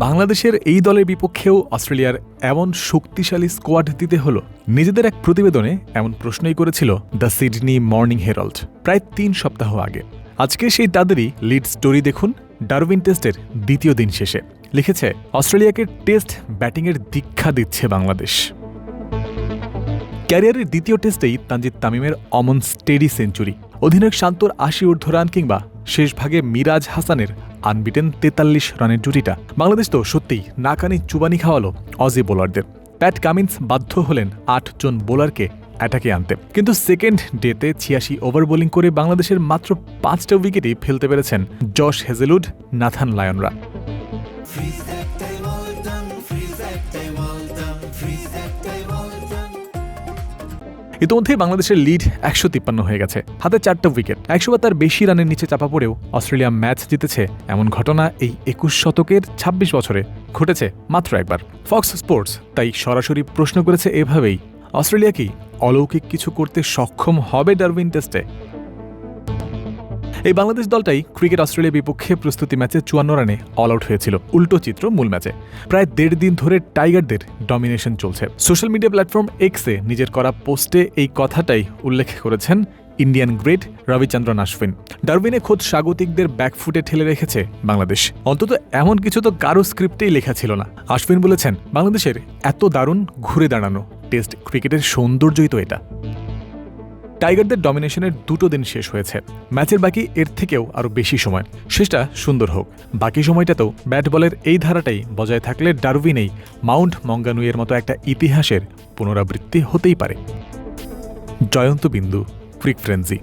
বাংলাদেশের এই দলের বিপক্ষেও অস্ট্রেলিয়ার এমন শক্তিশালী স্কোয়াড দিতে হলো। নিজেদের এক প্রতিবেদনে এমন প্রশ্নই করেছিল দ্য সিডনি মর্নিং হেরাল্ড প্রায় ৩ সপ্তাহ আগে। আজকে সেই তাদেরই লিড স্টোরি দেখুন। ডারউইন টেস্টের দ্বিতীয় দিন শেষে লিখেছে, অস্ট্রেলিয়াকে টেস্ট ব্যাটিংয়ের দীক্ষা দিচ্ছে বাংলাদেশ। ক্যারিয়ারের দ্বিতীয় টেস্টেই তানজিদ তামিমের অমন স্টেডি সেঞ্চুরি, অধিনায়ক শান্তর ৮০ ঊর্ধ্ব রান কিংবা শেষ ভাগে মিরাজ হাসানের আনবিটেন ৪৩ রানের জুটিটা বাংলাদেশ তো সত্যিই নাকানি চুবানি খাওয়ালো অজি বোলারদের। প্যাট কামিন্স বাধ্য হলেন ৮ জন বোলারকে অ্যাটাকে আনতে, কিন্তু সেকেন্ড ডেতে ৮৬ ওভার বোলিং করে বাংলাদেশের মাত্র ৫টা উইকেটই ফেলতে পেরেছেন জশ হেজেলউড, নাথান লায়নরা। ইতিমধ্যেই বাংলাদেশের লিড ১৫৩ হয়ে গেছে, হাতে ৪টা উইকেট। ১০০ বা তার বেশি রানের নিচে চাপা পড়েও অস্ট্রেলিয়া ম্যাচ জিতেছে, এমন ঘটনা এই ২১ শতকের ২৬ বছরে ঘটেছে মাত্র একবার। ফক্স স্পোর্টস তাই সরাসরি প্রশ্ন করেছে এভাবেই, অস্ট্রেলিয়া কি অলৌকিক কিছু করতে সক্ষম হবে ডারউইন টেস্টে? এই বাংলাদেশ দলটাই ক্রিকেট অস্ট্রেলিয়া বিপক্ষে প্রস্তুতি ম্যাচে ৫৪ রানে অল আউট হয়েছিল। উল্টো চিত্র মূল ম্যাচে। প্রায় ১.৫ দিন ধরে টাইগারদের ডমিনেশন চলছে। সোশ্যাল মিডিয়া প্ল্যাটফর্ম এক্সে নিজের করা পোস্টে এই কথাটাই উল্লেখ করেছেন ইন্ডিয়ান গ্রেট রবিচন্দ্রন অশ্বিন। ডারউইনে খোদ স্বাগতিকদের ব্যাকফুটে ঠেলে রেখেছে বাংলাদেশ। অন্তত এমন কিছু তো কারো স্ক্রিপ্টেই লেখা ছিল না। অশ্বিন বলেছেন, বাংলাদেশের এত দারুণ ঘুরে দাঁড়ানো টেস্ট ক্রিকেটের সৌন্দর্যই তো এটা। টাইগারদের ডমিনেশনের ২টো দিন শেষ হয়েছে, ম্যাচের বাকি এর থেকেও আরও বেশি সময়। শেষটা সুন্দর হোক, বাকি সময়টাতেও ব্যাট বলের এই ধারাটাই বজায় থাকলে ডারউইনেই মাউন্ট মঙ্গানুইয়ের মতো একটা ইতিহাসের পুনরাবৃত্তি হতেই পারে। জয়ন্ত বিন্দু, ক্রিক ফ্রেন্সি।